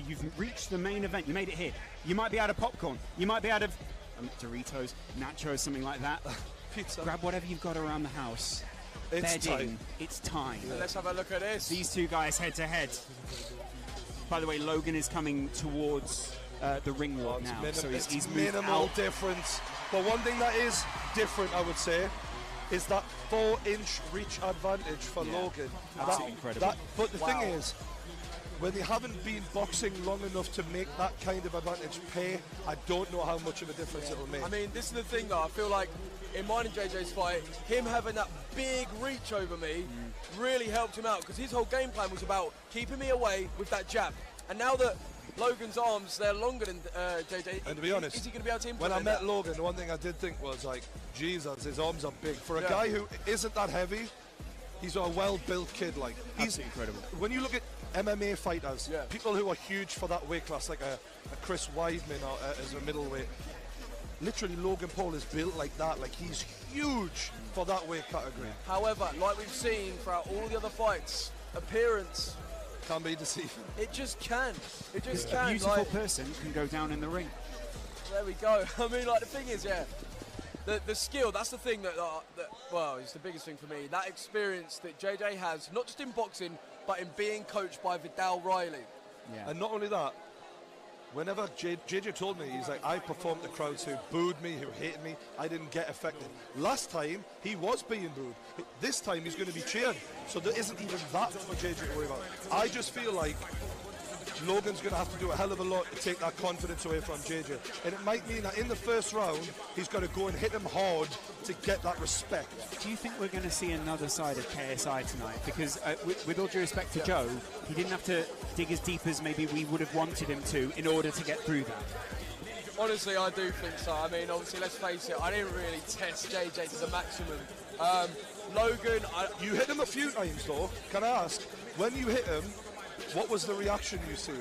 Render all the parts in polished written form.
You've reached the main event. You made it here. You might be out of popcorn. You might be out of Doritos, nachos, something like that. Pizza. Grab whatever you've got around the house. It's time. It's time. Yeah. Let's have a look at this. These two guys head to head. By the way, Logan is coming towards the ring walk now, so he's moved minimal out. difference. But one thing that is different, I would say, is that 4-inch reach advantage for Logan. Absolutely incredible. But the thing is, when they haven't been boxing long enough to make that kind of advantage pay, I don't know how much of a difference it'll make. I mean, this is the thing though, I feel like in mine and JJ's fight, him having that big reach over me really helped him out, because his whole game plan was about keeping me away with that jab. And now that Logan's arms, they're longer than JJ. And to be honest, is he going to be able to when I implement met that? Logan, the one thing I did think was like, Jesus, his arms are big. For a guy who isn't that heavy, he's a well-built kid. Like, he's incredible. When you look at MMA fighters, people who are huge for that weight class, like a Chris Weidman or, as a middleweight, literally Logan Paul is built like that. Like, he's huge for that weight category. However, like we've seen throughout all the other fights, appearance can be deceiving. It just can. It just can. A beautiful like, person can go down in the ring. There we go. I mean, like, the thing is, the skill, that's the thing well, it's the biggest thing for me. That experience that JJ has, not just in boxing, but in being coached by Vidal Riley. Yeah. And not only that, whenever JJ told me, he's like, I performed to crowds who booed me, who hated me, I didn't get affected. Last time, he was being booed. This time, he's going to be cheered. So there isn't even that for JJ to worry about. I just feel like Logan's going to have to do a hell of a lot to take that confidence away from JJ. And it might mean that in the first round, he's got to go and hit him hard to get that respect. Do you think we're going to see another side of KSI tonight? Because with all due respect to Joe, he didn't have to dig as deep as maybe we would have wanted him to in order to get through that. Honestly, I do think so. I mean, obviously, let's face it, I didn't really test JJ to the maximum. Logan... You hit him a few times, though. Can I ask, when you hit him, what was the reaction you see?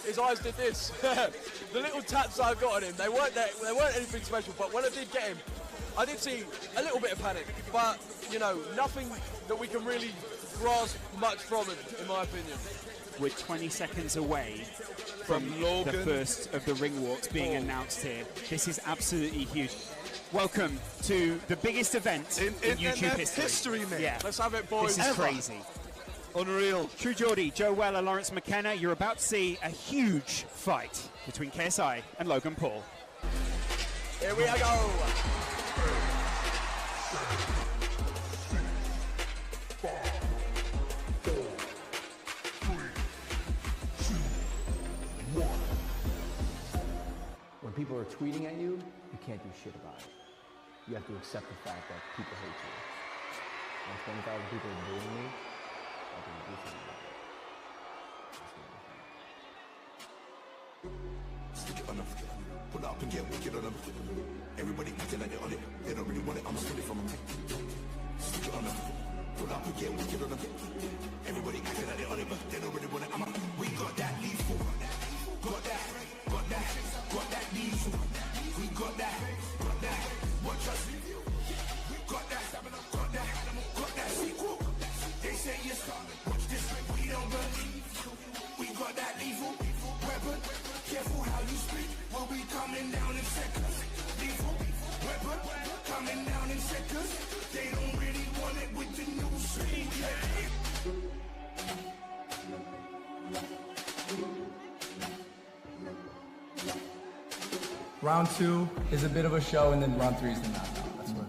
His eyes did this. The little taps I got on him, they weren't anything special, but when I did get him, I did see a little bit of panic, but, you know, nothing that we can really grasp much from him, in my opinion. We're 20 seconds away from Logan, the first of the ring walks being announced here. This is absolutely huge. Welcome to the biggest event in YouTube history. Man. Yeah. Let's have it, boys. This is crazy. Unreal. True Geordie, Joe Weller, Lawrence McKenna, you're about to see a huge fight between KSI and Logan Paul. Here we go. When people are tweeting at you, you can't do shit about it. You have to accept the fact that people hate you. When 20,000 people are booing me, I can do something about it. Stick it on them, pull up and get wicked on them. Everybody acting like they're on it, they don't really want it, I'm stealing from them. Stick it on them, pull up and get wicked on them. Everybody acting like they're on it, but they don't really want it, we got that lethal. Got that lethal. We got that. What trust me? Got that sequel. They say yes, watch this, we don't believe. We got that lethal weapon. Careful how you speak. We'll be coming down in seconds. Lethal weapon coming down in seconds. They don't really want it with the new street. Round 2 is a bit of a show, and then round 3 is the knockout. That's what.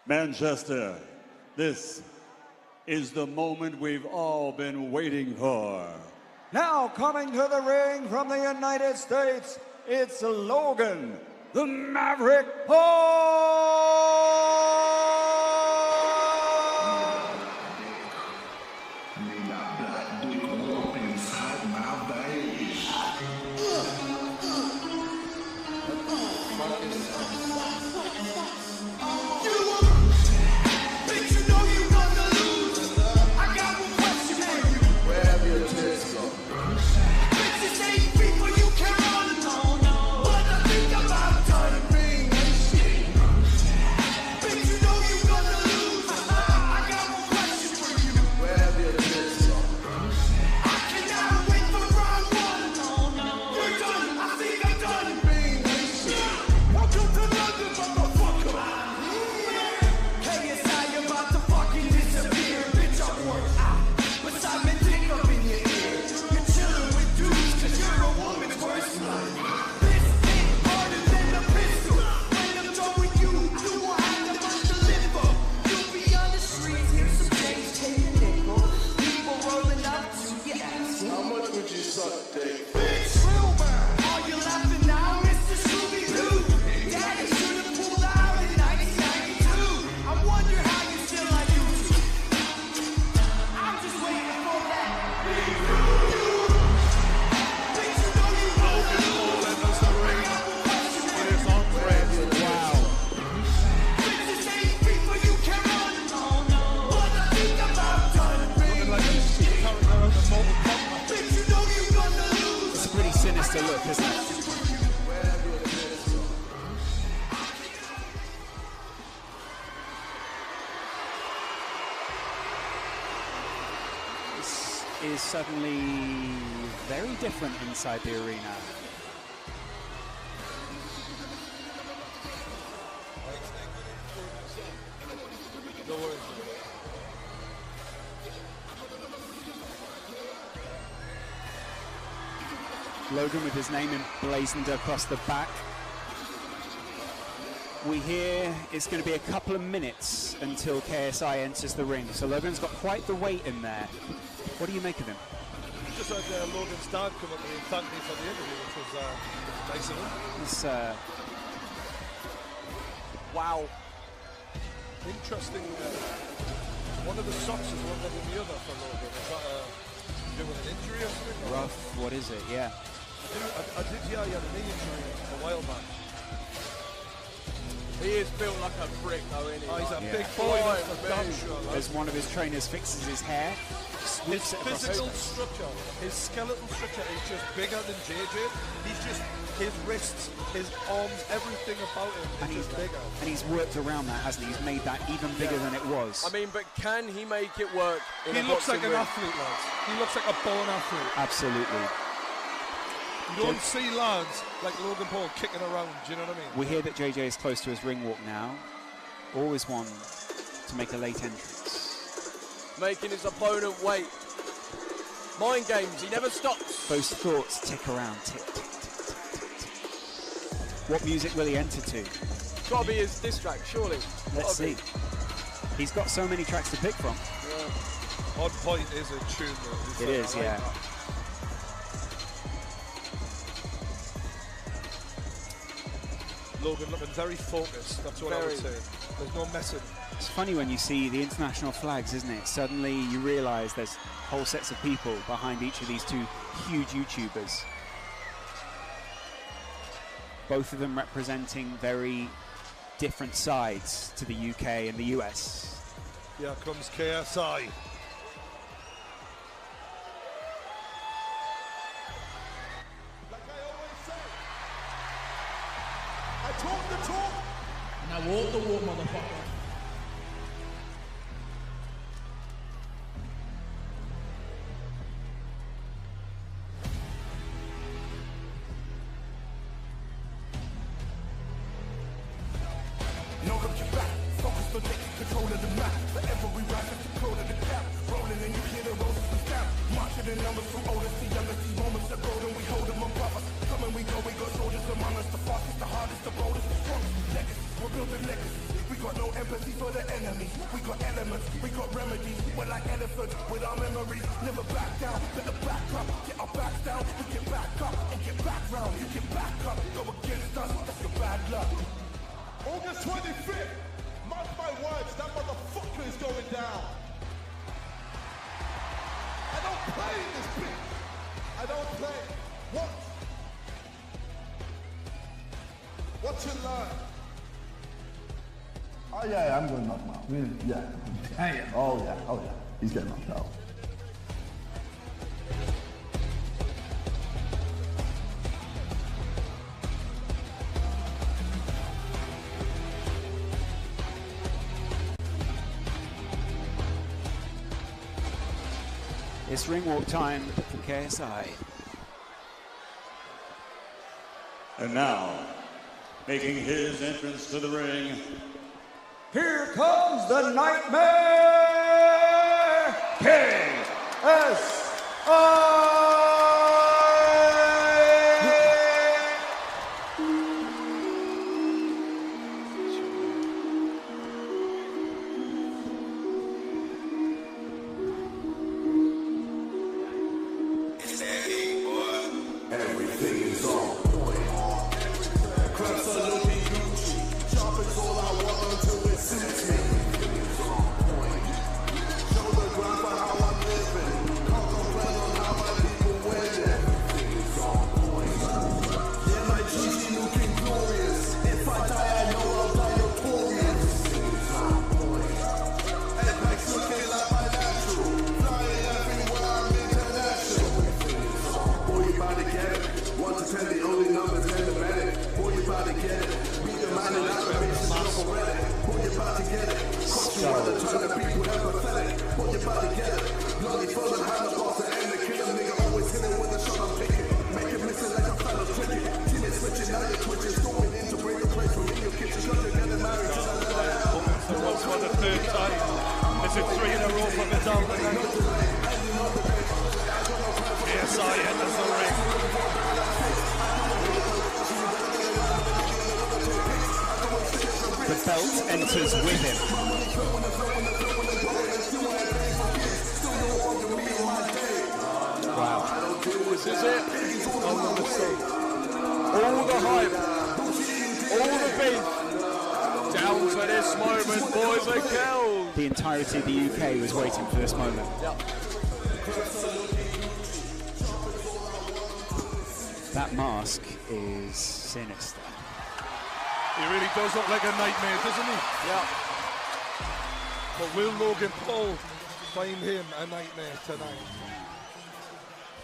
Manchester, this is the moment we've all been waiting for. Now coming to the ring from the United States, it's Logan, the Maverick Paul! Bitch, you know you gonna lose. look, isn't it? This is suddenly very different inside the arena. No worries. Logan with his name emblazoned across the back. We hear it's going to be a couple of minutes until KSI enters the ring. So Logan's got quite the weight in there. What do you make of him? Just had Logan's dad come up to me and thank me for the interview, which was nice of him. It's, wow. Interesting. One of the socks is longer than the other for Logan. Is that due with an injury or something? rough. What is it? Yeah. I did hear he had a knee injury a while back. He is built like a brick, though, isn't he? Oh, he's a Yeah. big boy, that's for damn sure. As one of his trainers fixes his hair, His swoops it across physical structure, his skeletal structure is just bigger than JJ. He's just, his wrists, his arms, everything about him is just bigger. And he's worked around that, hasn't he? He's made that even bigger than it was. I mean, but can he make it work? He looks like an athlete, lads. He looks like a born athlete. Absolutely. You don't see lads like Logan Paul kicking around, do you know what I mean? We hear that JJ is close to his ring walk now. Always one to make a late entrance. Making his opponent wait. Mind games, he never stops. Those thoughts tick around, tick, tick, tick, tick, tick, tick. What music will he enter to? It's got to be his diss track, surely. Let's see. He's got so many tracks to pick from. Yeah. Odd Point is a tune, though. It is, yeah. Logan looking very focused, that's what I would say. There's no messing. It's funny when you see the international flags, isn't it? Suddenly you realise there's whole sets of people behind each of these two huge YouTubers. Both of them representing very different sides to the UK and the US. Here comes KSI. Talk the talk, and I walk the walk, motherfucker. No looking back, focus on taking control of the map. Forever we rise and control of the cap. Rolling and you hear the roses and stamp. Marching the numbers from oldest to youngest. These moments are golden, we hold them above us. Come and we go, we got soldiers among us. The fastest, the hardest, the boldest, the strongest. Legacy, we're building legacy. We got no empathy for the enemy. We got elements, we got remedies. We're like elephants with our memories. Never back down, better back up. Get our backs down, we get back up and get back round. You get back up, go against us, that's your bad luck. August 25th, mark my words, that motherfucker is going down. I don't play in this bitch. I don't play. What you learn? Oh yeah, I'm going to knock him out. Really? Yeah. Damn. Oh yeah. He's getting knocked out. It's ring walk time for KSI. And now, making his entrance to the ring, here comes the Nightmare KSI! Everything is on point. Crabs are looking Gucci. Sharp is all I want until it suits me. Everything is on point. Show the grind for how I'm living. Can't complain on how I live. everybody get it. Bloody fun and hand up off the end, the killer nigga always hit it with a shot I'm picking. Make it listen like a fan of cricket. Team is switching, now you're twitching, storming in to break the place from in your kitchen. Cause you're getting married to the once for the third time. Is it 3 in a row for Vidal? KSI enters the ring. The belt enters with him. Wow. This is it. All the hype, all the beef, down to this moment, boys and girls. The entirety of the UK was waiting for this moment. Yep. That mask is sinister. He really does look like a nightmare, doesn't he? Yeah. But will Logan Paul find him a nightmare tonight?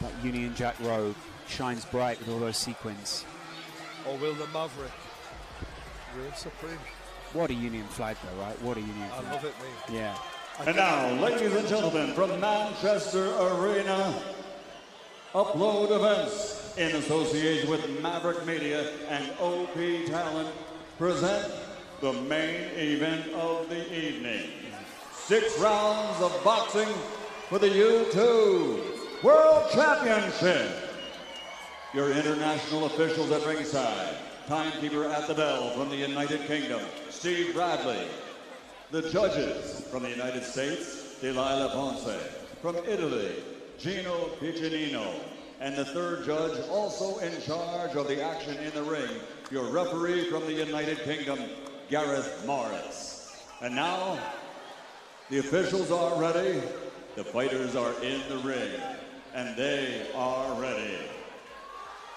That Union Jack robe shines bright with all those sequins. Or will the Maverick reign supreme? What a Union flag though, right? What a Union flag. I love it, mate. Yeah. And now, ladies and gentlemen, from Manchester Arena, Upload Events, in association with Maverick Media and OP Talent, present the main event of the evening. 6 rounds of boxing for the U2 World Championship. Your international officials at ringside, timekeeper at the bell from the United Kingdom, Steve Bradley. The judges from the United States, Delilah Ponce. From Italy, Gino Piccinino. And the third judge, also in charge of the action in the ring, your referee from the United Kingdom, Gareth Morris. And now, the officials are ready, the fighters are in the ring, and they are ready.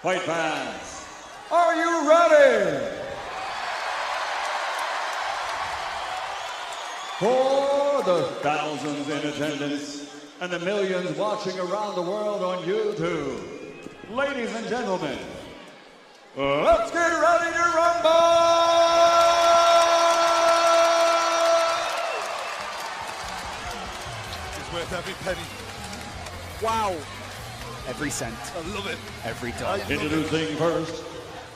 Fight fans, are you ready? For the thousands in attendance and the millions watching around the world on YouTube, ladies and gentlemen, let's get ready to rumble! It's worth every penny. Wow. Every cent. I love it. Every dollar. Introducing first,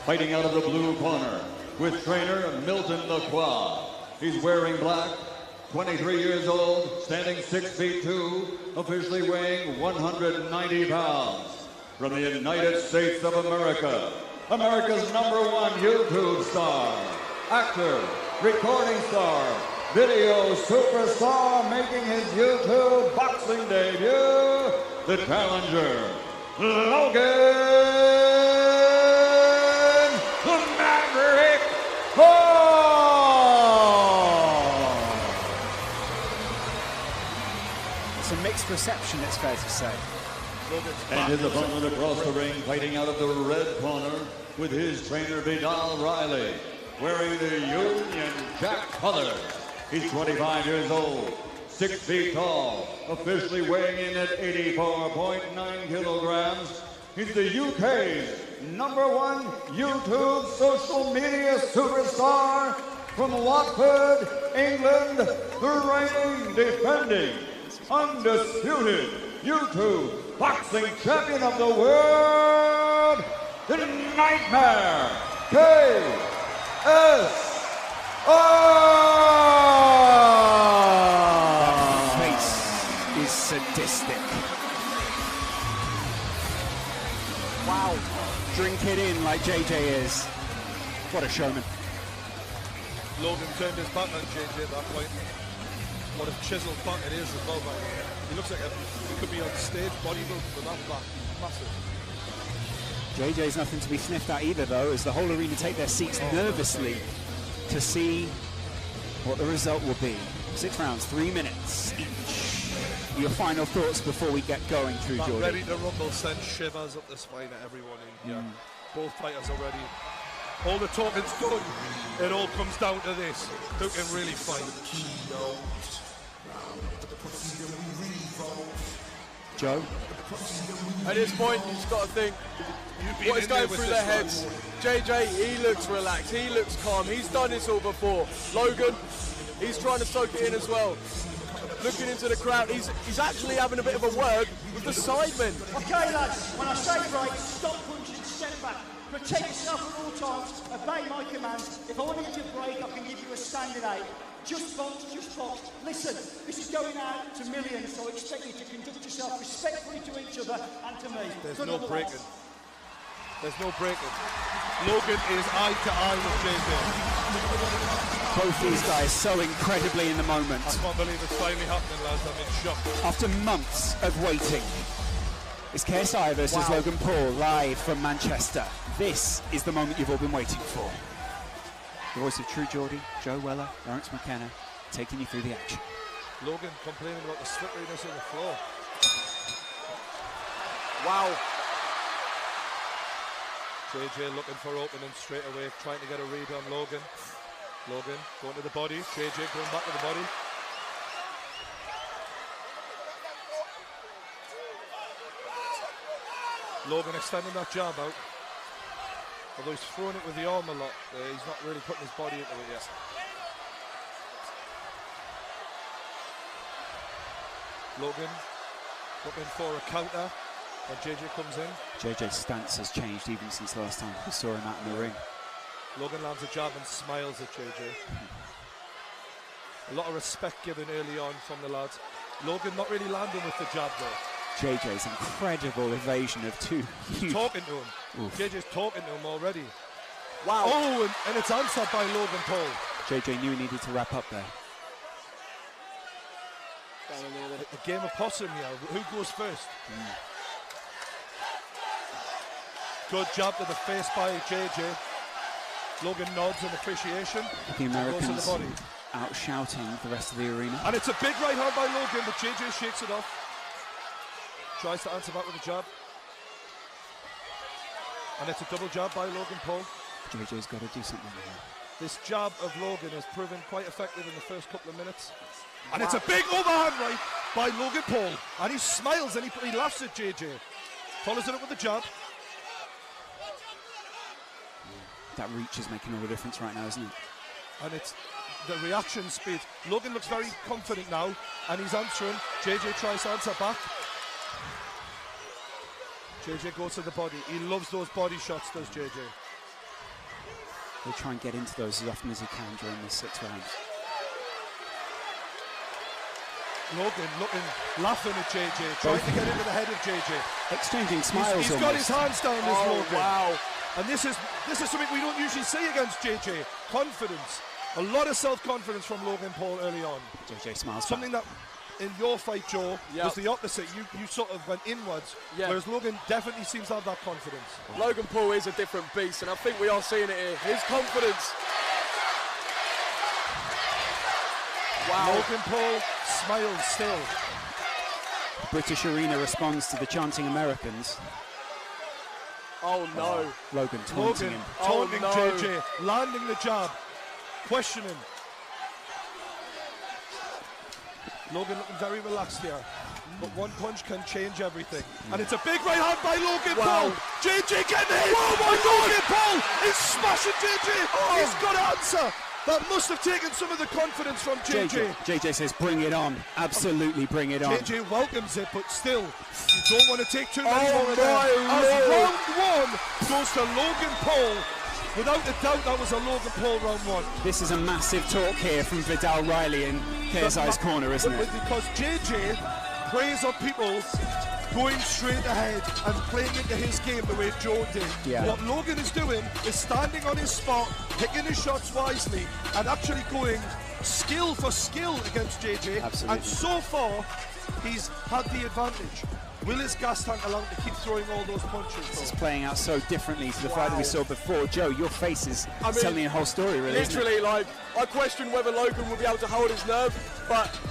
fighting out of the blue corner, with trainer Milton Lacroix. He's wearing black, 23 years old, standing 6'2", officially weighing 190 pounds. From the United States of America, America's #1 YouTube star, actor, recording star, video superstar, making his YouTube boxing debut, the challenger, Logan the Maverick Paul! It's a mixed reception, it's fair to say. And his opponent across the ring, fighting out of the red corner with his trainer Vidal Riley, wearing the Union Jack colors. He's 25 years old, 6 feet tall, officially weighing in at 84.9 kilograms. He's the UK's #1 YouTube social media superstar from Watford, England, the reigning, defending, undisputed YouTube boxing champion of the world, the Nightmare, KSI! That face is sadistic. Wow. Drink it in like JJ is. What a showman. Logan turned his back on JJ at that point. What a chiseled back it is as well, man. He looks like he could be on stage bodybuilding with that back. Massive. JJ's nothing to be sniffed at either, though, as the whole arena take their seats nervously to see what the result will be. 6 rounds, 3 minutes each. Your final thoughts before we get going through, That Jordan? ready to rumble sends shivers up the spine of everyone in here. Both fighters are ready. All the talking's done. It all comes down to this. Who can really fight? Joe? At this point, you just got to think, what is going through their heads? JJ, he looks relaxed, he looks calm, he's done this all before. Logan, he's trying to soak it in as well. looking into the crowd. He's actually having a bit of a word with the sidemen. Okay, lads, when I say break, stop punching, step back. Protect yourself at all times, obey my commands. If I want to give you a break, I can give you a standing 8. Just box, just box. Listen, this is going out to millions, so I expect you to conduct yourself respectfully to each other and to me. There's no breaking. There's no breaking. Logan is eye to eye with JJ. Both these guys so incredibly in the moment. I can't believe it's finally happening, lads. I'm in shock. After months of waiting, it's KSI versus Logan Paul live from Manchester. This is the moment you've all been waiting for. The voice of True Geordie, Joe Weller, Lawrence McKenna, taking you through the action. Logan complaining about the slipperiness of the floor. Wow. JJ looking for opening straight away, trying to get a read on Logan. Logan going to the body, JJ going back to the body. Logan extending that jab out. Although he's throwing it with the arm a lot, he's not really putting his body into it yet. Logan looking for a counter when JJ comes in. JJ's stance has changed even since the last time we saw him out in the ring. Logan lands a jab and smiles at JJ. A lot of respect given early on from the lads. Logan not really landing with the jab though. JJ's incredible evasion of two huge... Talking to him. Oof. JJ's talking to him already. Wow. Oh, and it's answered by Logan Paul. JJ knew he needed to wrap up there. A game of possum here. Who goes first? Good job to the face by JJ. Logan nods in appreciation. The Americans goes to the body. out shouting the rest of the arena. And it's a big right hand by Logan, but JJ shakes it off. Tries to answer back with a jab. And it's a double jab by Logan Paul. JJ's got to do something here. This jab of Logan has proven quite effective in the first couple of minutes. And it's a big overhand right by Logan Paul. And he smiles and he laughs at JJ. Follows it up with the jab. That reach is making all the difference right now, isn't it? And it's the reaction speed. Logan looks very confident now, and he's answering. JJ tries to answer back. JJ goes to the body. He loves those body shots, does JJ. He'll try and get into those as often as he can during the 6 rounds. Logan looking, laughing at JJ, trying to get into the head of JJ. Exchanging smiles. He's got his hands down this Logan. Wow. And this is something we don't usually see against JJ. Confidence. A lot of self-confidence from Logan Paul early on. JJ smiles. Something that in your fight, Joe, was the opposite. You sort of went inwards, whereas Logan definitely seems to have that confidence. Logan Paul is a different beast, and I think we are seeing it here. His confidence. Wow. Logan Paul smiles still. The British arena responds to the chanting Americans. Oh no. Logan taunting him. Taunting JJ, landing the jab, questioning. Logan looking very relaxed here, but one punch can change everything. And it's a big right hand by Logan Paul. JJ getting hit. Oh my God! Logan Paul is smashing JJ. He's got to answer. That must have taken some of the confidence from JJ. JJ says, bring it on. Absolutely bring it on. JJ welcomes it, but still, you don't want to take too many more of my that. As Lord. round 1 goes to Logan Paul. Without a doubt, that was a Logan Paul round 1. This is a massive talk here from Vidal Riley in KSI's corner, isn't it? Because JJ preys on people going straight ahead and playing into his game the way Joe did. Yeah. What Logan is doing is standing on his spot, picking his shots wisely, and actually going skill for skill against JJ. Absolutely. And so far, he's had the advantage. Will his gas tank allow him to keep throwing all those punches? This is playing out so differently to the fight that we saw before. Joe, your face is telling a whole story, really. Literally, like, I question whether Logan will be able to hold his nerve,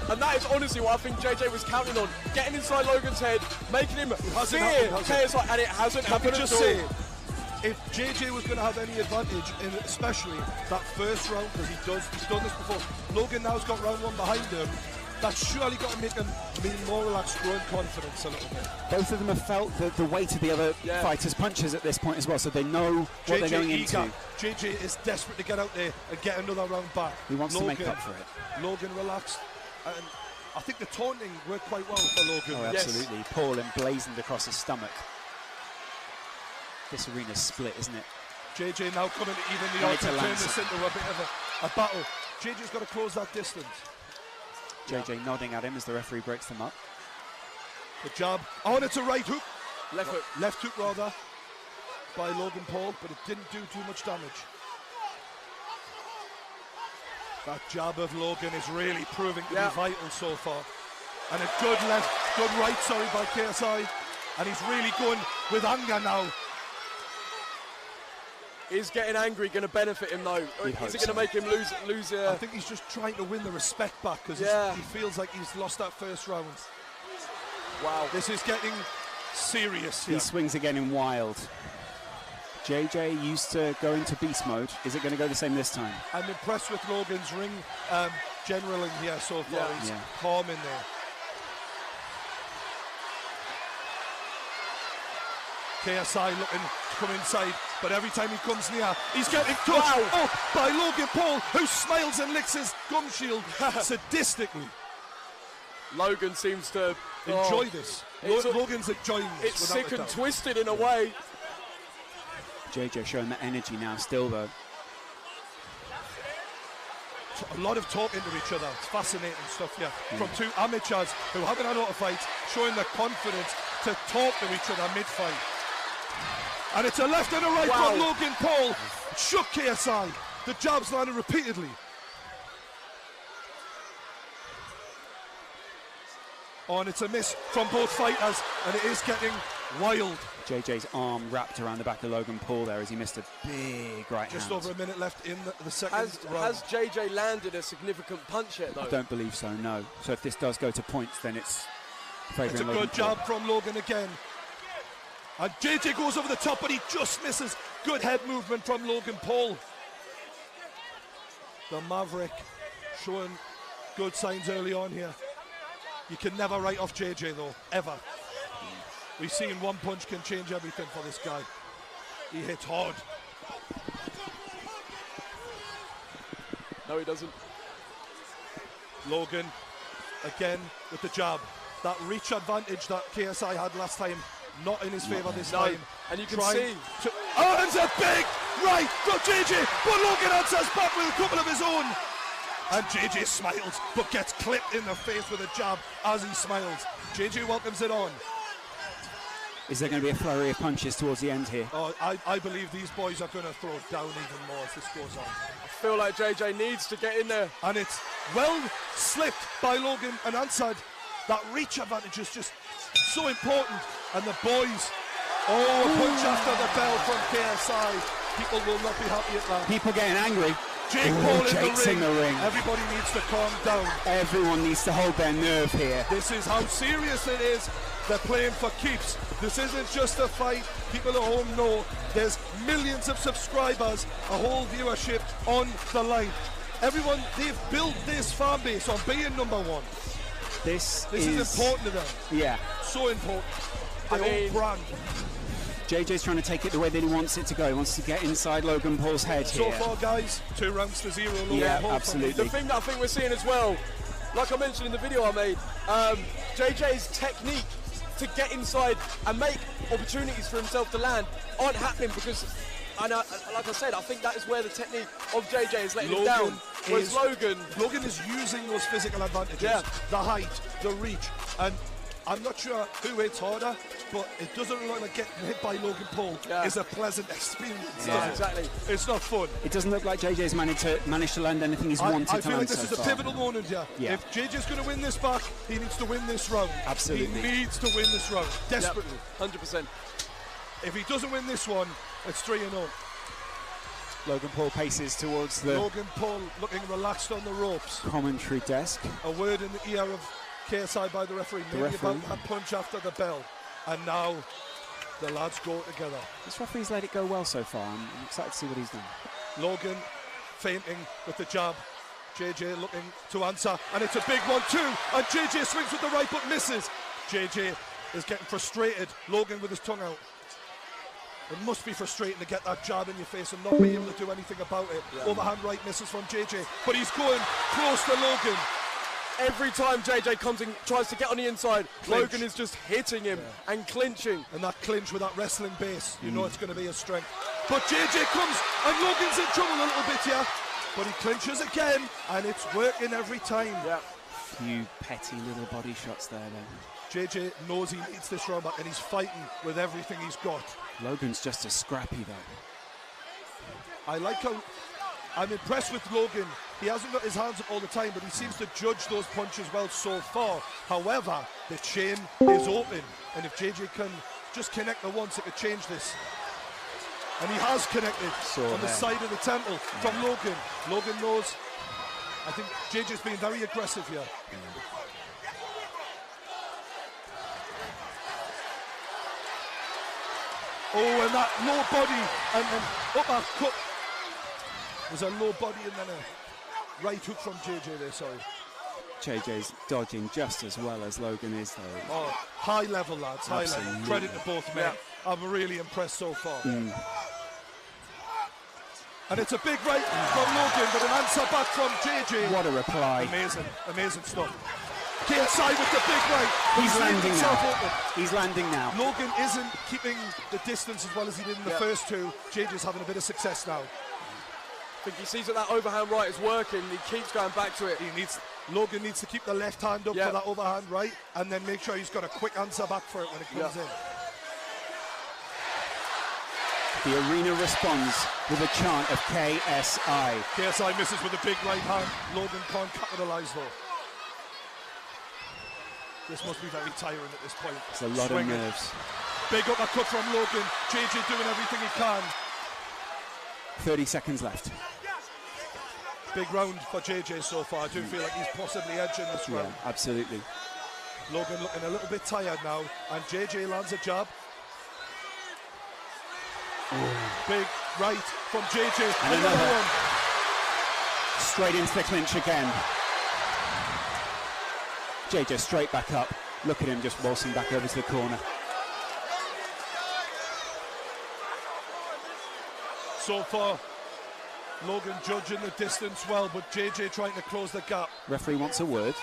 and that is honestly what I think JJ was counting on. Getting inside Logan's head, making him fear KSI, and it hasn't happened at all. If JJ was going to have any advantage, in especially that first round, because he's done this before, Logan now's got round 1 behind him. That's surely got to make him be more relaxed, growing confidence a little bit. Both of them have felt the weight of the other fighters' punches at this point as well, so they know what they're going into. JJ is desperate to get out there and get another round back. He wants to make up for it. Logan relaxed, and I think the taunting worked quite well for Logan. Oh, absolutely. Paul emblazoned across his stomach. This arena's split, isn't it? JJ now coming to even the odds and turn this into a bit of a battle. JJ's got to close that distance. JJ nodding at him as the referee breaks them up. The jab. Oh, and it's a right hook. Left hook. Left hook, rather, by Logan Paul, but it didn't do too much damage. That jab of Logan is really proving to be vital so far. And a good right, by KSI. And he's really going with anger now. Is getting angry going to benefit him though? Or is it going to make him lose? I think he's just trying to win the respect back because he feels like he's lost that first round. Wow. This is getting serious here. He swings again in wild. JJ used to go into beast mode. Is it going to go the same this time? I'm impressed with Logan's ring generaling here so far. He's calm in there. KSI looking to come inside, but every time he comes near, he's getting touched up by Logan Paul, who smiles and licks his gum shield sadistically. Logan seems to enjoy this. Logan's enjoying this. It's sick and twisted in a way. JJ showing that energy now still though. A lot of talking to each other. It's fascinating stuff here. From two amateurs who haven't had a lot of fights, showing the confidence to talk to each other mid-fight. And it's a left and a right from Logan Paul. Shook KSI. The jabs landed repeatedly. Oh, and it's a miss from both fighters, and it is getting wild. JJ's arm wrapped around the back of Logan Paul there as he missed a big right hand. Just over a minute left in the second round. Has JJ landed a significant punch yet, though? I don't believe so, no. So if this does go to points, then it's favouring Logan Paul. It's a good jab from Logan again. And JJ goes over the top, but he just misses. Good head movement from Logan Paul. The Maverick showing good signs early on here. You can never write off JJ though, ever. We've seen one punch can change everything for this guy. He hits hard. No, he doesn't. Logan, again with the jab. That reach advantage that KSI had last time, not in his favour this time. And you can see. Oh, it's a big right from JJ, but Logan answers back with a couple of his own. And JJ smiles, but gets clipped in the face with a jab as he smiles. JJ welcomes it on. Is there going to be a flurry of punches towards the end here? Oh, I believe these boys are going to throw down even more as this goes on. I feel like JJ needs to get in there. And it's well slipped by Logan and answered. That reach advantage is just so important. And the boys, a punch after the bell from KSI. People will not be happy at that. People getting angry. Jake Paul Jake's in the ring. Everybody needs to calm down. Everyone needs to hold their nerve here. This is how serious it is. They're playing for keeps. This isn't just a fight. People at home know there's millions of subscribers, a whole viewership on the line. Everyone, they've built this fan base on being number one. This is important to them. Yeah. So important. Their own brand. JJ's trying to take it the way that he wants it to go. He wants to get inside Logan Paul's head here. So far, guys, 2 rounds to 0. Logan Paul absolutely. The thing that I think we're seeing as well, like I mentioned in the video I made, JJ's technique to get inside and make opportunities for himself to land aren't happening because, like I said, I think that is where the technique of JJ is letting him down. Whereas Logan is using those physical advantages, the height, the reach, and I'm not sure who hits harder, but it doesn't look like getting hit by Logan Paul is a pleasant experience. Yeah, exactly. It's not fun. It doesn't look like JJ's managed to land anything he's wanted to land. I feel like this is a pivotal moment here. Yeah. If JJ's going to win this back, he needs to win this round. Absolutely. He needs to win this round, desperately. 100%. If he doesn't win this one, it's 3-0. Logan Paul paces towards the Logan Paul looking relaxed on the ropes. Commentary desk. A word in the ear of KSI by the referee, maybe about that punch after the bell. And now the lads go together. This referee's let it go well so far. I'm excited to see what he's done. Logan feinting with the jab. JJ looking to answer, and it's a big 1-2, and JJ swings with the right but misses. JJ is getting frustrated. Logan with his tongue out. It must be frustrating to get that jab in your face and not be able to do anything about it. Overhand right misses from JJ, but he's going close to Logan. every time JJ comes and tries to get on the inside, Clinch. Logan is just hitting him and clinching. And that clinch with that wrestling base, you know it's going to be a strength. But JJ comes, and Logan's in trouble a little bit here. But he clinches again, and it's working every time. Yeah. Few petty little body shots there then. JJ knows he needs this round back, and he's fighting with everything he's got. Logan's just as scrappy though. I like how, I'm impressed with Logan. He hasn't got his hands up all the time, but he seems to judge those punches well so far. However, the chain is open, and if JJ can just connect the once, it could change this. And he has connected on the side of the temple from Logan. Logan knows. I think JJ's been very aggressive here. Oh, and that low body and uppercut. There's a low body and then a right hook from JJ there, sorry. JJ's dodging just as well as Logan is though. Oh, high level, lads, high Absolutely. level. Credit to both men. I'm really impressed so far. And it's a big right from Logan, but an answer back from JJ. What a reply. Amazing, amazing stuff. KSI with the big right. He's landing himself now. open. He's landing now. Logan isn't keeping the distance as well as he did in the first two. JJ's having a bit of success now. I think he sees that overhand right is working. He keeps going back to it. Logan needs to keep the left hand up for that overhand right, and then make sure he's got a quick answer back for it when it comes in. The arena responds with a chant of KSI. KSI misses with a big right hand. Logan can't capitalise though. This must be very tiring at this point. It's a lot of nerves. Big uppercut from Logan. JJ doing everything he can. 30 seconds left. Big round for JJ so far. I do feel like he's possibly edging this round. Absolutely. Logan looking a little bit tired now, and JJ lands a jab. Big right from JJ. And another one. Straight into the clinch again. JJ straight back up. Look at him just waltzing back over to the corner. So far, Logan judging the distance well, but JJ trying to close the gap. Referee wants a word.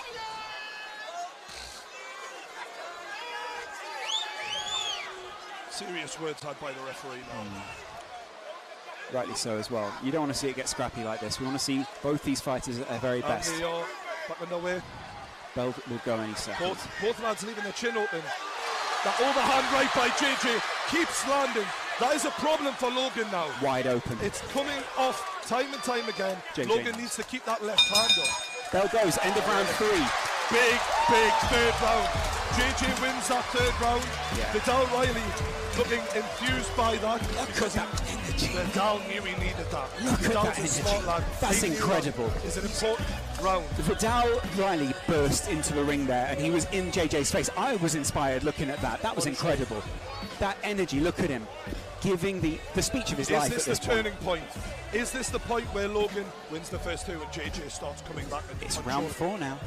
Serious words had by the referee now. Rightly so as well. You don't want to see it get scrappy like this. We want to see both these fighters at their very best. And they are back on their way. Bell will go any second. Both lads leaving the chin open. That overhand right by JJ keeps landing. That is a problem for Logan now. Wide open. It's coming off time and time again. JJ. Logan needs to keep that left hand up. Bell goes, end of round 3. Big third round. JJ wins that third round. Vidal Riley looking enthused by that because Vidal knew he needed that. Vidal's a smart lad. That's incredible. It's an important round. Vidal Riley burst into the ring there and he was in JJ's face. I was inspired looking at that. That was incredible. That energy, look at him. Giving the speech of his life at this point. Is this the turning point? Is this the point where Logan wins the first two and JJ starts coming back? It's round 4 now.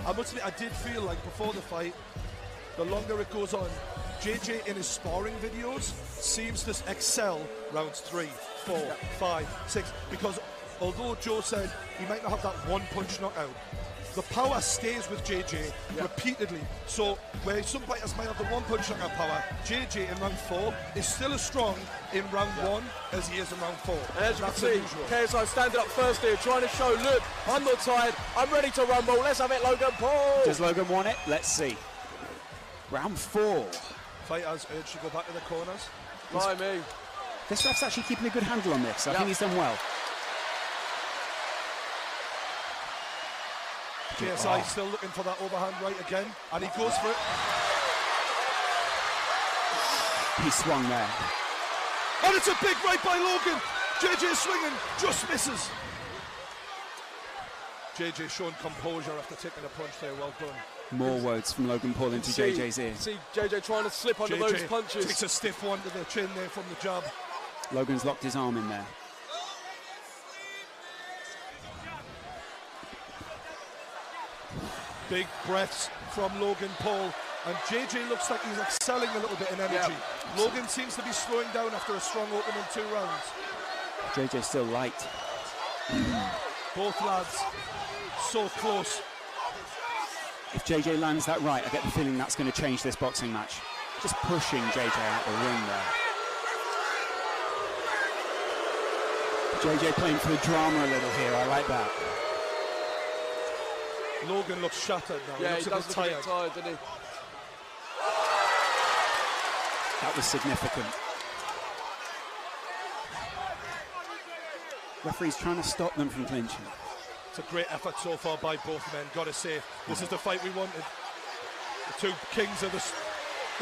I must admit, I did feel like before the fight, the longer it goes on, JJ in his sparring videos seems to excel rounds 3, 4, 5, 6, because although Joe said he might not have that one punch knockout, the power stays with JJ repeatedly. So where some fighters might have the one punch knockout power, JJ in round 4 is still as strong in round 1 as he is in round 4. And as you can see, KSI standing up first here, trying to show, look, I'm not tired, I'm ready to rumble, let's have it, Logan Paul. Does Logan want it? Let's see. Round 4. Fighters urged to go back to the corners. By me. This ref's actually keeping a good handle on this. I think he's done well. KSI still looking for that overhand right again, and he goes for it. He swung there. And it's a big right by Logan. JJ swinging, just misses. JJ showing composure after taking a punch there, well done. More words from Logan Paul into JJ's ear. See JJ trying to slip under those punches. Takes a stiff one to the chin there from the jab. Logan's locked his arm in there. Big breaths from Logan Paul, and JJ looks like he's excelling a little bit in energy. Logan seems to be slowing down after a strong opening 2 rounds. JJ's still light. Both lads so close. If JJ lands that right, I get the feeling that's going to change this boxing match. Just pushing JJ out the ring there. JJ playing for the drama a little here. I like that. Logan looks shattered now. Yeah, he does looks look a a bit bit tired. tired, doesn't he? That was significant. Referee's trying to stop them from clinching. It's a great effort so far by both men. Got to say, this is the fight we wanted. The two kings of the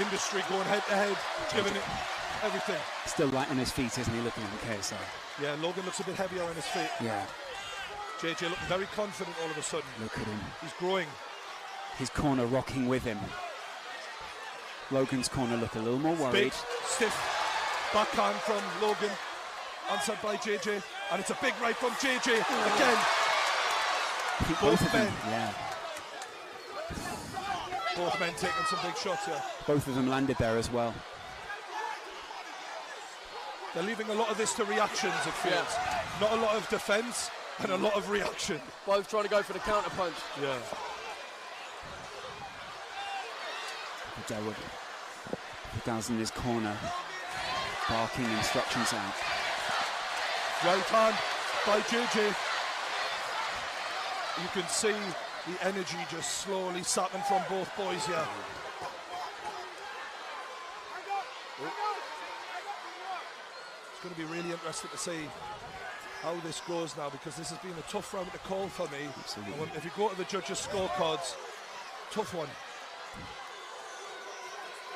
industry going head to head, giving it everything. Still light on his feet, isn't he, looking at the KSI? Yeah, Logan looks a bit heavier on his feet. Yeah. JJ looking very confident all of a sudden. Look at him. He's growing. His corner rocking with him. Logan's corner look a little more worried. Big, stiff backhand from Logan, answered by JJ, and it's a big right from JJ again. I think both of them, yeah. Both men taking some big shots here. Both of them landed there as well. They're leaving a lot of this to reactions, it feels. Yeah. Not a lot of defence and a lot of reaction. Both trying to go for the counter punch. Yeah. Vidal's in his corner, barking instructions out. Right hand by JJ. You can see the energy just slowly sapping from both boys here. It's going to be really interesting to see how this goes now, because this has been a tough round to call for me. Absolutely. If you go to the judges' scorecards, tough one.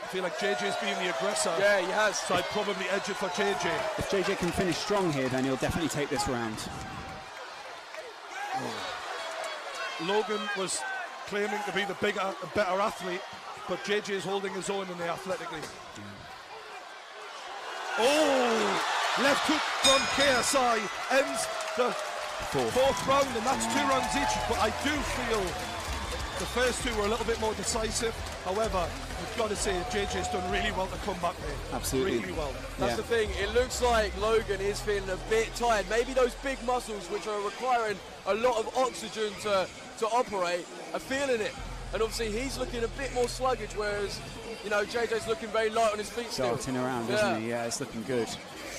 I feel like JJ's being the aggressor. Yeah, he has. So I'd probably edge it for JJ. If JJ can finish strong here, then he'll definitely take this round. Logan was claiming to be the bigger and better athlete, but JJ is holding his own in there athletically. Oh! Left hook from KSI ends the fourth round, and that's 2 rounds each. But I do feel the first 2 were a little bit more decisive. However, we've got to say JJ's done really well to come back there. Absolutely. Really well. That's the thing. It looks like Logan is feeling a bit tired. Maybe those big muscles, which are requiring a lot of oxygen to operate, are feeling it. And obviously he's looking a bit more sluggish, whereas, you know, JJ's looking very light on his feet still. Darting around, isn't he? Yeah, it's looking good.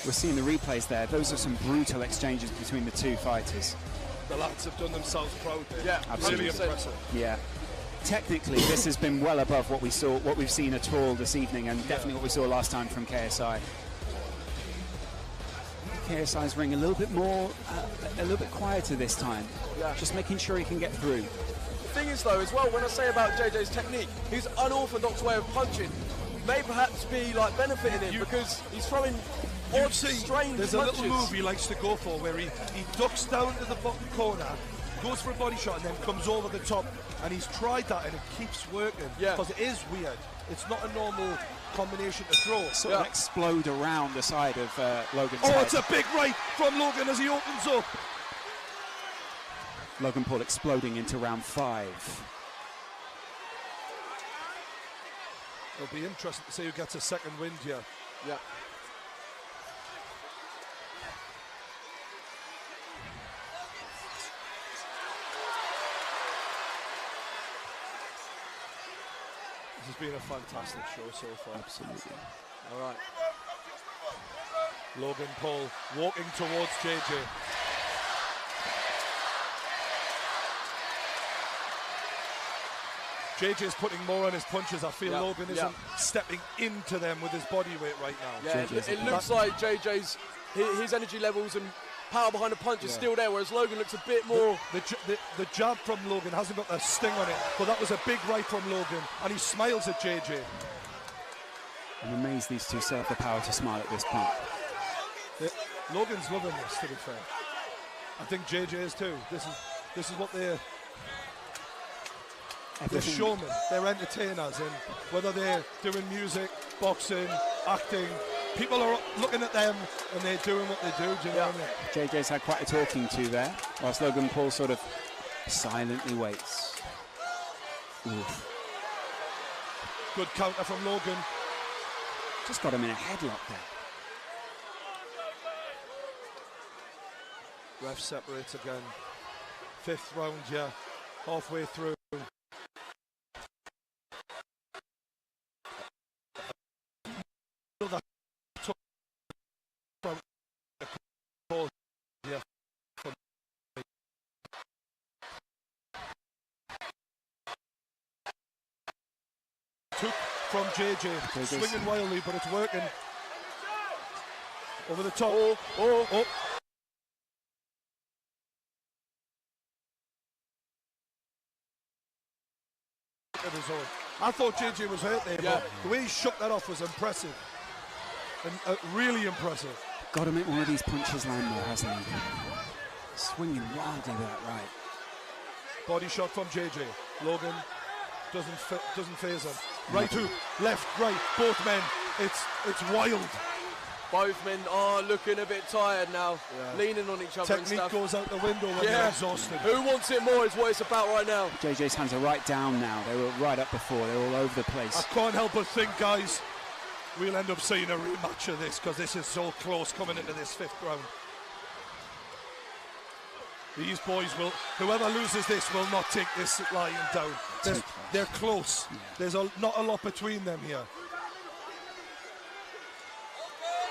We're seeing the replays there. Those are some brutal exchanges between the two fighters. The lads have done themselves proud there. Yeah, absolutely. Really impressive. Yeah. Technically, this has been well above what we've seen at all this evening, and definitely what we saw last time from KSI. KSI's ring a little bit more, a little bit quieter this time. Yeah. Just making sure he can get through. The thing is, though, as well, when I say about JJ's technique, his unorthodox way of punching may perhaps be like benefiting him, because he's throwing odd, strange there's punches. a little move he likes to go for where he ducks down to the bottom corner, goes for a body shot, and then comes over the top. And he's tried that, and it keeps working. Yeah. Because it is weird. It's not a normal combination to throw. Sort of explode around the side of Logan's head. It's a big right from Logan as he opens up. Logan Paul exploding into round 5. It'll be interesting to see who gets a second wind here. Yeah. This has been a fantastic show so far. Absolutely. All right. Logan Paul walking towards JJ. JJ's putting more on his punches. I feel Logan isn't stepping into them with his body weight right now. Yeah, it looks like JJ's his energy levels and power behind the punch is still there, whereas Logan looks a bit more. The jab from Logan hasn't got a sting on it, but that was a big right from Logan, and he smiles at JJ. I'm amazed these two still have the power to smile at this point. Logan's loving this, to be fair. I think JJ is too. This is what they're showmen, they're entertainers, and whether they're doing music, boxing, acting, people are looking at them and they're doing what they do. Do you know what I mean? JJ's had quite a talking to there, whilst Logan Paul sort of silently waits. Oof. Good counter from Logan. Just got him in a headlock there. Ref separates again. 5th round, halfway through. that took from Paul here. Took from JJ, swinging wildly, but it's working. Over the top. Oh. I thought JJ was hurt there, but the way he shook that off was impressive. And really impressive. Got to make one of these punches land there, hasn't he? Swinging wildly with that right. Body shot from JJ. Logan doesn't phase him. Right hook, left, right, both men. It's wild. Both men are looking a bit tired now, leaning on each other and stuff. Technique goes out the window when they're exhausted. Who wants it more is what it's about right now. JJ's hands are right down now. They were right up before. They're all over the place. I can't help but think, guys, we'll end up seeing a rematch of this because this is so close coming into this 5th round. These boys will, whoever loses this will not take this lying down. They're close. Yeah. There's not a lot between them here.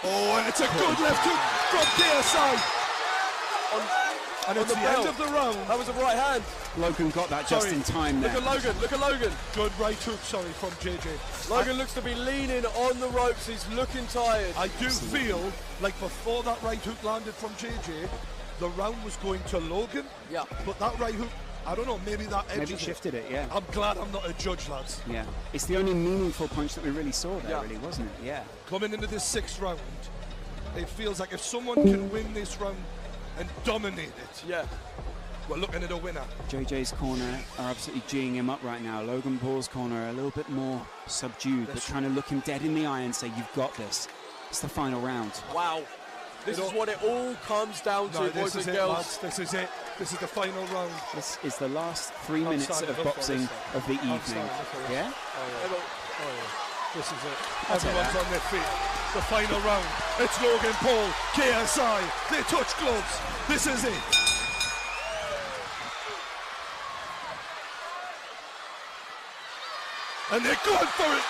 Oh, and it's a good left hook from KSI. And it's the end of the round. That was a right hand. Logan got that just in time there. Look at Logan. Good right hook, from JJ. Logan looks to be leaning on the ropes. He's looking tired. I do feel like before that right hook landed from JJ, the round was going to Logan. Yeah. But that right hook, I don't know, maybe that edged maybe shifted it, yeah. I'm glad I'm not a judge, lads. Yeah. It's the only meaningful punch that we really saw there, really, wasn't it? Yeah. Coming into this 6th round, it feels like if someone can win this round and dominate it, we're looking at a winner. JJ's corner are absolutely geeing him up right now. Logan Paul's corner are a little bit more subdued, but trying to look him dead in the eye and say, you've got this. It's the final round. Wow. This is what it all comes down to, boys and girls. Lads. This is it. This is the final round. This is the last 3 minutes of boxing of the evening. Yeah? This is it. Everyone's on their feet. The final round. It's Logan Paul, KSI. They touch gloves. This is it. And they're going for it.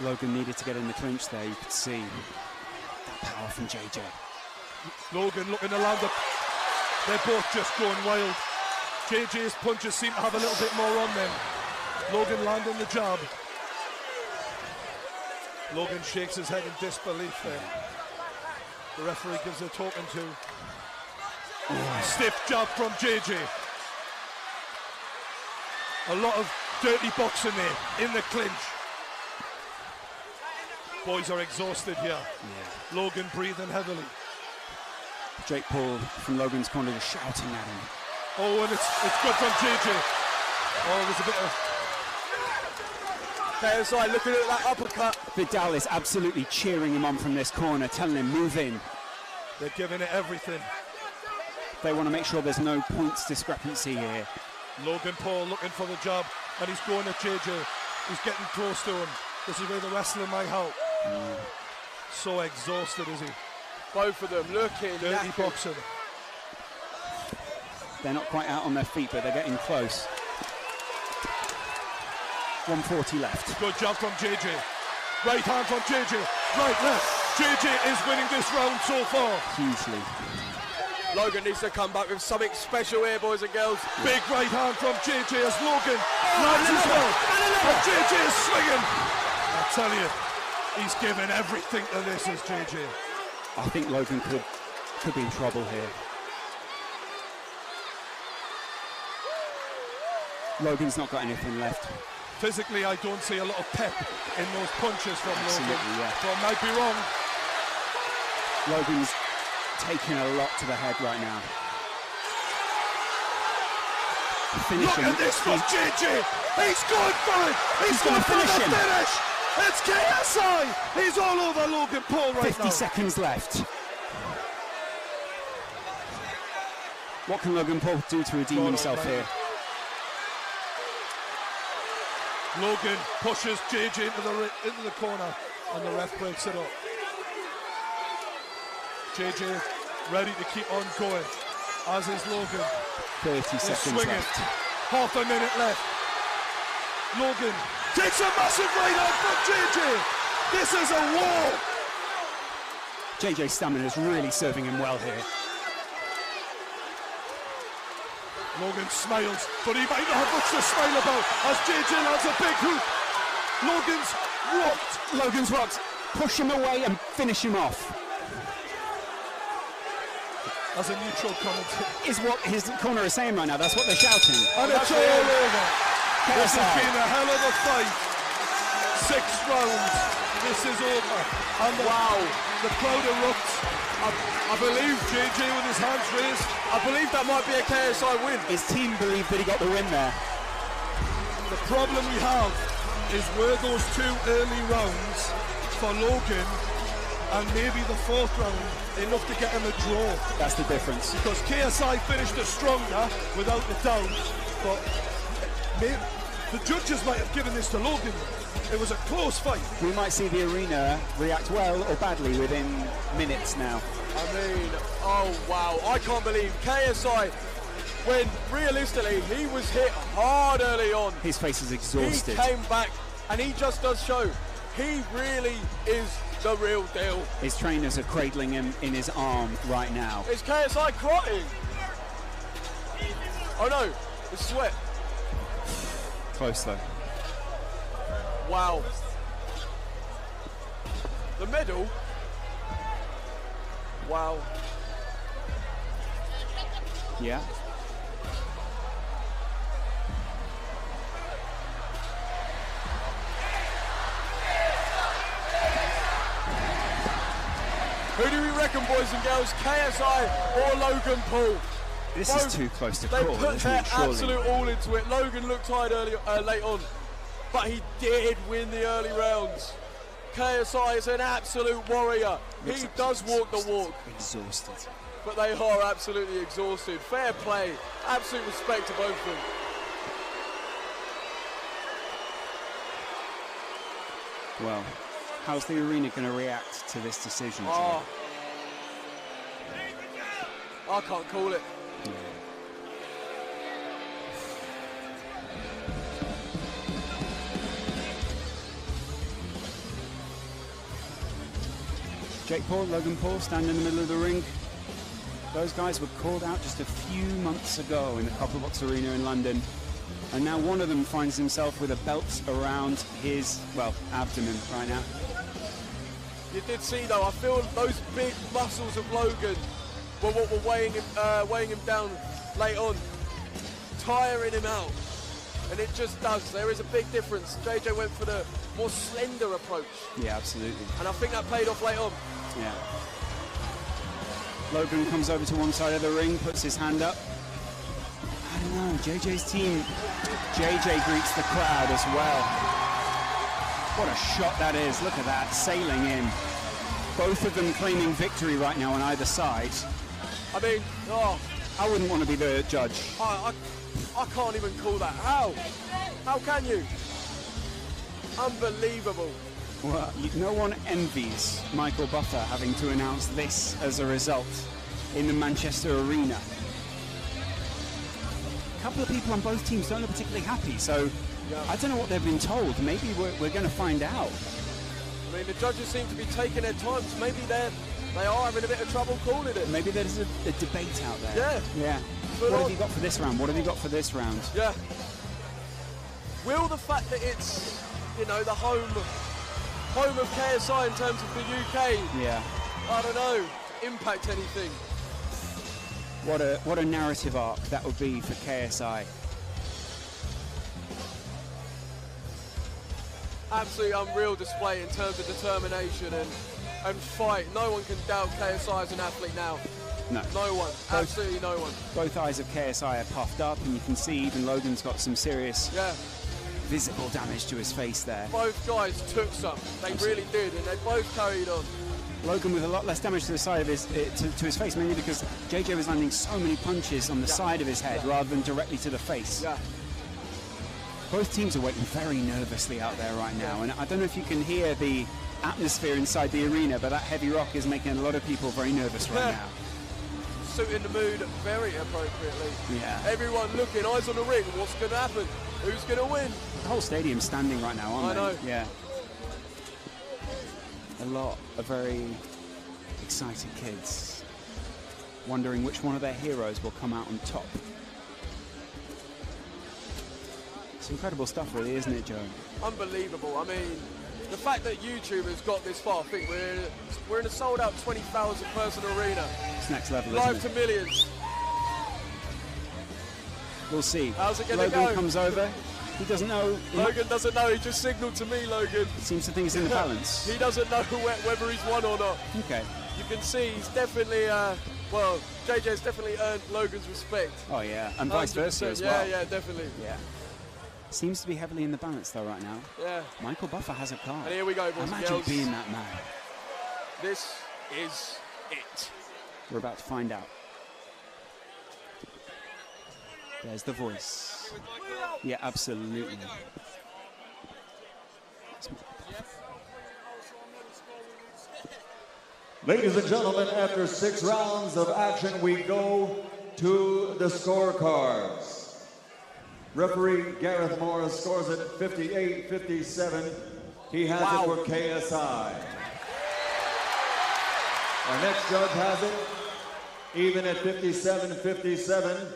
Logan needed to get in the clinch there. You could see that power from JJ. Logan looking to land up. They're both just going wild. JJ's punches seem to have a little bit more on them. Logan landing the jab. Logan shakes his head in disbelief there. The referee gives a talking to. Stiff jab from JJ. A lot of dirty boxing there in the clinch. Boys are exhausted here. Yeah. Logan breathing heavily. Jake Paul from Logan's corner is shouting at him. Oh, and it's good from JJ. Oh, there's a bit of... KSI looking at that uppercut. Vidal is absolutely cheering him on from this corner, telling him, move in. They're giving it everything. They want to make sure there's no points discrepancy here. Logan Paul looking for the jab, and he's going at JJ. He's getting close to him. This is where the wrestling might help. So exhausted is he. Both of them looking dirty boxing. They're not quite out on their feet, but they're getting close. 140 left. Good jab from JJ. Right hand from JJ. Right, left. JJ is winning this round so far. Hugely. Logan needs to come back with something special here, boys and girls. Big right hand from JJ as Logan lands as well. And JJ is swinging. I tell you, he's giving everything to this as JJ. I think Logan could be in trouble here. Logan's not got anything left. Physically, I don't see a lot of pep in those punches from Logan. Yeah. So I might be wrong. Logan's taking a lot to the head right now. Look at this from JJ. He's going for it. He's going for the finish. It's KSI. He's all over Logan Paul right 50 now. 50 seconds left. What can Logan Paul do to redeem himself here? Logan pushes JJ into the corner, and the ref breaks it up. JJ ready to keep on going, as is Logan. 30 seconds left. Half a minute left. Logan takes a massive right hand from JJ. This is a war. JJ's stamina is really serving him well here. Logan smiles, but he might not have much to smile about as JJ lands a big hoop. Logan's rocked. Push him away and finish him off. As a neutral comment. Is what his corner is saying right now. That's what they're shouting. And it's all over. KSI. This has been a hell of a fight. 6 rounds. This is over. And the crowd erupts. I believe JJ with his hands raised. I believe that might be a KSI win. His team believed that he got the win there. The problem we have is were those 2 early rounds for Logan and maybe the 4th round enough to get him a draw. That's the difference. Because KSI finished it stronger, without a doubt, but the judges might have given this to Logan. It was a close fight. We might see the arena react well or badly within minutes now. I mean, oh wow, I can't believe KSI, when realistically he was hit hard early on. His face is exhausted. He came back and he just does show he really is the real deal. His trainers are cradling him in his arm right now. Is KSI crying? Oh no, it's sweat. Close though. Wow. The medal? Wow. Yeah. Who do we reckon, boys and girls? KSI or Logan Paul? This is too close to They call. put their Surely. absolute all into it. Logan looked tired late on, but he did win the early rounds. KSI is an absolute warrior. He does walk the walk. Exhausted. But they are absolutely exhausted. Fair play. Absolute respect to both of them. Well, how's the arena going to react to this decision? Oh. I can't call it. Jake Paul, Logan Paul stand in the middle of the ring. Those guys were called out just a few months ago in the Copperbox Arena in London. And now one of them finds himself with a belt around his, well, abdomen right now. You did see though, I feel those big muscles of Logan were what were weighing him down late on, tiring him out. And it just does. There is a big difference. JJ went for the more slender approach. Yeah, absolutely. And I think that paid off late on. Yeah. Logan comes over to one side of the ring, puts his hand up. I don't know, JJ's team. JJ greets the crowd as well. What a shot that is. Look at that, sailing in. Both of them claiming victory right now on either side. I mean, I wouldn't want to be the judge. I can't even call that. How? How can you? Unbelievable. Well, no one envies Michael Buffer having to announce this as a result in the Manchester Arena. A couple of people on both teams don't look particularly happy, so I don't know what they've been told. Maybe we're going to find out. I mean, the judges seem to be taking their time, so maybe they are having a bit of trouble calling it. Maybe there's a debate out there. Yeah. Yeah. What have you got for this round? What have you got for this round? Yeah. Will the fact that it's, you know, the home of KSI in terms of the UK, yeah, I don't know, impact anything? What a narrative arc that would be for KSI. Absolutely unreal display in terms of determination and fight. No one can doubt KSI as an athlete now. No. No one. Absolutely no one. Both eyes of KSI are puffed up, and you can see even Logan's got some serious visible damage to his face there. Both guys took some. They really did, and they both carried on. Logan with a lot less damage to the side of his to his face, mainly because JJ was landing so many punches on the side of his head rather than directly to the face. Yeah. Both teams are waiting very nervously out there right now, and I don't know if you can hear the atmosphere inside the arena, but that heavy rock is making a lot of people very nervous right now. Suiting the mood very appropriately. Yeah. Everyone looking, eyes on the ring. What's going to happen? Who's going to win? The whole stadium's standing right now, aren't they? I know. Yeah. a lot of very excited kids wondering which one of their heroes will come out on top. It's incredible stuff, really, isn't it, Joe? Unbelievable. I mean, the fact that YouTube has got this far, I think we're in a sold-out 20,000 person arena. It's next level, Live isn't to millions. We'll see. How's it going to go? Logan comes over. He doesn't know. Logan doesn't know. He just signalled to me, Logan. Seems to think he's in the balance. He doesn't know whether he's won or not. Okay. You can see he's definitely, well, JJ's definitely earned Logan's respect. Oh, yeah. And vice versa as well. Yeah, definitely. Yeah. Seems to be heavily in the balance, though, right now. Yeah. Michael Buffer has a card. And here we go, boys and Imagine girls. being that man. This is it. We're about to find out. There's the voice. Yeah, absolutely. Ladies and gentlemen, after 6 rounds of action, we go to the scorecards. Referee Gareth Morris scores it 58-57. He has it for KSI. Our next judge has it even at 57-57.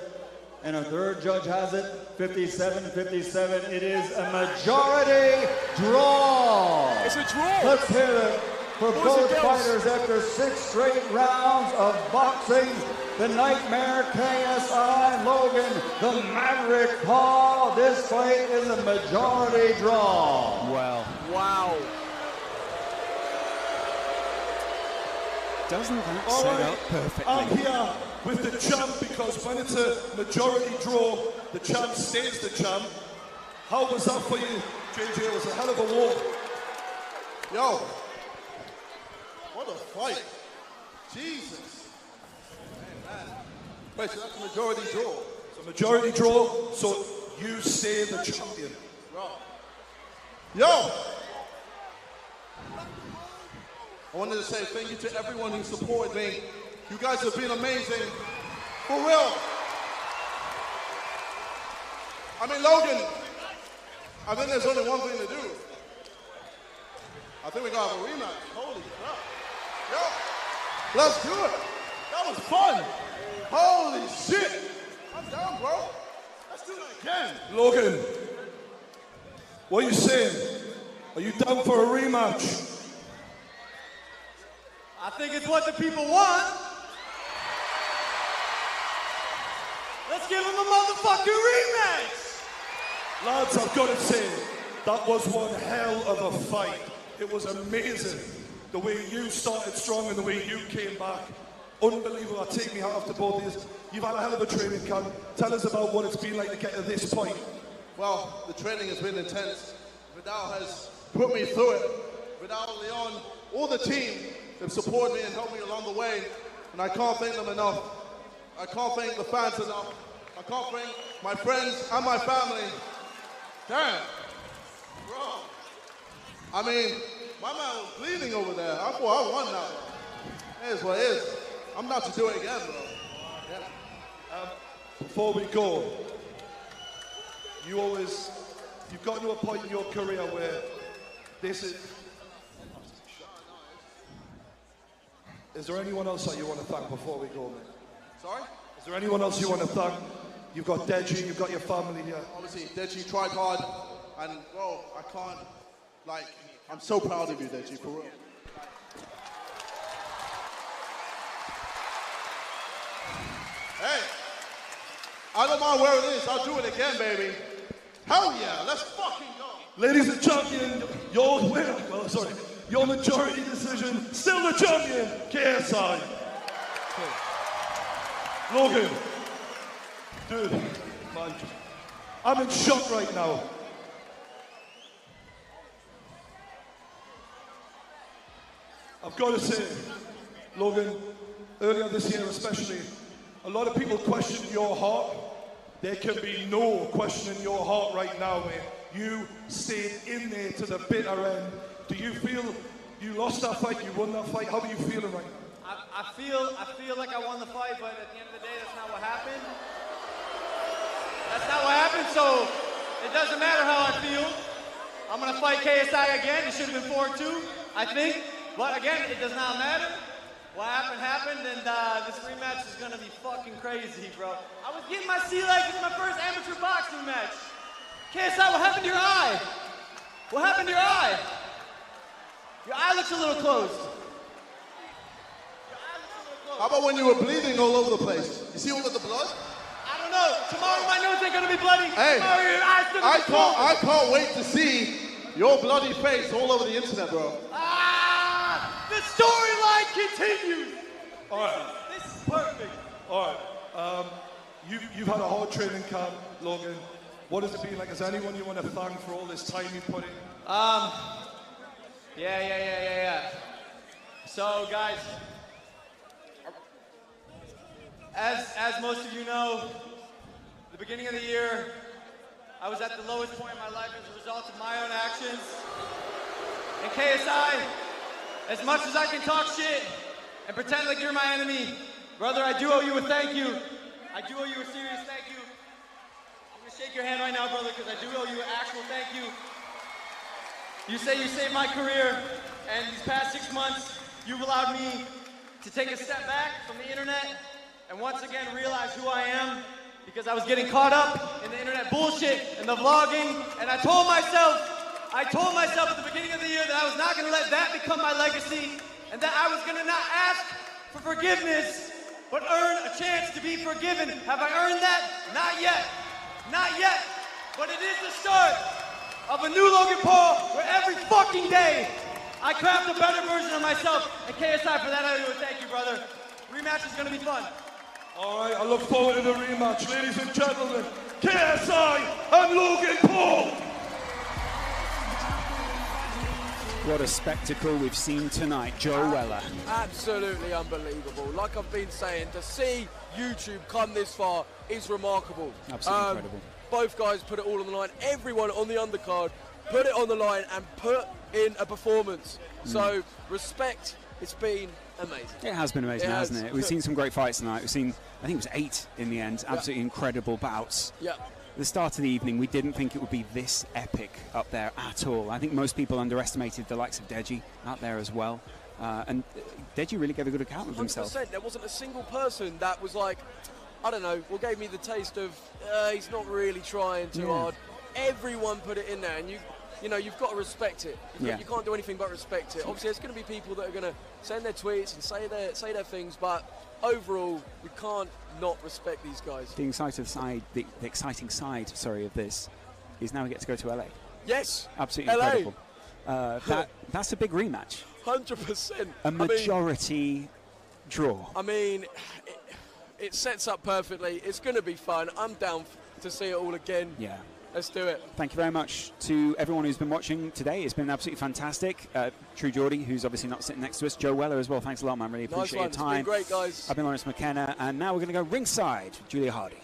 And our third judge has it 57-57. It is a majority draw. It's a draw. Let's hear it for both fighters after 6 straight rounds of boxing. The Nightmare KSI, Logan, the Maverick Paul. This fight is a majority draw. Well. Wow. Doesn't that set up perfectly? I'm here with the champ because when it's a majority draw, the champ stays the champ. How was that for you, JJ? It was a hell of a walk. Yo, what a fight. Jesus. Wait, so that's a majority draw? It's a majority draw, so you stay the champion. Yo! I wanted to say thank you to everyone who supported me. You guys have been amazing. For real. I mean, Logan, I think there's only one thing to do. I think we gotta have a rematch. Holy crap. Yo, let's do it. That was fun. Holy shit. I'm down, bro. Let's do it again. Logan, what are you saying? Are you down for a rematch? I think it's what the people want. Let's give them a motherfucking rematch. Lads, I've got to say, that was one hell of a fight. It was amazing. The way you started strong and the way you came back. Unbelievable. I take me hat off to both of you. You've had a hell of a training camp. Tell us about what it's been like to get to this point. Well, the training has been intense. Vidal has put me through it. Vidal, Leon, all the team have supported me and helped me along the way. And I can't thank them enough. I can't thank the fans enough. I can't thank my friends and my family. Damn. Bro. I mean, my man was bleeding over there. I thought I won that one. It is what it is. I'm not to do it again, bro. Yeah. Before we go, you've gotten to a point in your career where this is... Is there anyone else that you want to thank before we go, man? Sorry? Is there anyone else you want to thank? You've got Deji, you've got your family here. Obviously, Deji tried hard, and, bro, I can't, like, I'm so proud of you, Deji, for real. Hey, I don't mind where it is. I'll do it again, baby. Hell yeah, let's fucking go. Ladies and champion, your winner, your majority decision, still the champion, KSI. Logan, dude, man, I'm in shock right now. I've got to say, Logan, earlier this year especially, a lot of people questioned your heart. There can be no question in your heart right now, mate. You stayed in there to the bitter end. Do you feel you lost that fight, you won that fight? How are you feeling right now? I feel like I won the fight, but at the end of the day, that's not what happened. That's not what happened, so it doesn't matter how I feel. I'm gonna fight KSI again. It should have been 4-2, I think. But again, it does not matter. What happened, and this rematch is gonna be fucking crazy, bro. I was getting my sea legs. This is my first amateur boxing match. KSI, what happened to your eye? What happened to your eye? Your eye looks a little closed. How about when you were bleeding all over the place? You see all of the blood? I don't know. Tomorrow my nose ain't gonna be bloody. Hey, Tomorrow your eye's gonna be swollen. I can't wait to see your bloody face all over the internet, bro. The storyline continues. All right. This is perfect. All right. You've had a hard training camp, Logan. What has it been like? Is there anyone you want to thank for all this time you put in? Yeah. So, guys, as most of you know, the beginning of the year, I was at the lowest point in my life as a result of my own actions. And KSI, as much as I can talk shit and pretend like you're my enemy, brother, I do owe you a thank you. I do owe you a serious thank you. I'm gonna shake your hand right now, brother, because I do owe you an actual thank you. You say you saved my career, and these past 6 months, you've allowed me to take a step back from the internet and once again realize who I am, because I was getting caught up in the internet bullshit and the vlogging, and I told myself at the beginning of the year that I was not gonna let that become my legacy, and that I was gonna not ask for forgiveness, but earn a chance to be forgiven. Have I earned that? Not yet. Not yet. But it is the start of a new Logan Paul, where every fucking day I craft a better version of myself. And KSI, for that I owe you a thank you, brother. Rematch is gonna be fun. All right, I look forward to the rematch. Ladies and gentlemen, KSI and Logan Paul. What a spectacle we've seen tonight. Joe Weller. Absolutely unbelievable. Like I've been saying, to see YouTube come this far is remarkable. Absolutely incredible. Both guys put it all on the line. Everyone on the undercard put it on the line and put in a performance. So respect. It's been amazing. It has been amazing, hasn't it? We've seen some great fights tonight. We've seen, I think it was 8 in the end. Absolutely incredible bouts. Yeah. The start of the evening, we didn't think it would be this epic up there at all. I think most people underestimated the likes of Deji out there as well. And Deji really gave a good account of himself. 100%. There wasn't a single person that was like, I don't know, gave me the taste of, he's not really trying too hard. Everyone put it in there, and you know, you've got to respect it. You can't do anything but respect it. Obviously, there's going to be people that are going to send their tweets and say their things, but overall, we can't not respect these guys. The exciting side, of this is now we get to go to LA. Yes, absolutely LA. Incredible. That's a big rematch. 100%. A majority draw. I mean, it sets up perfectly. It's going to be fun. I'm down to see it all again. Yeah. Let's do it. Thank you very much to everyone who's been watching today. It's been absolutely fantastic. True Geordie, who's obviously not sitting next to us. Joe Weller as well. Thanks a lot, man. Really appreciate your time. It's been great, guys. I've been Lawrence McKenna, and now we're going to go ringside. Julia Hardy.